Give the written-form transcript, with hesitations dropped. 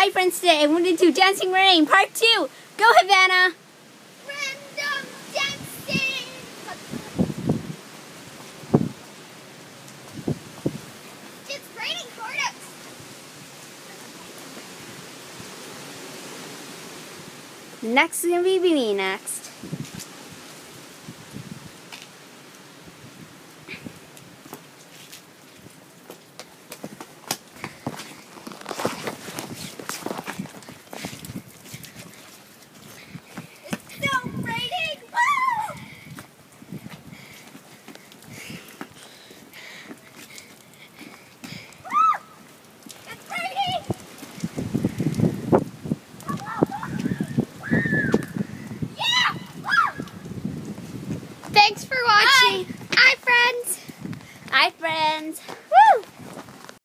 Hi friends, today I wanted to do Dancing Rain Part 2. Go Havana! Random dancing! It's raining hard out. Next is going to be me next.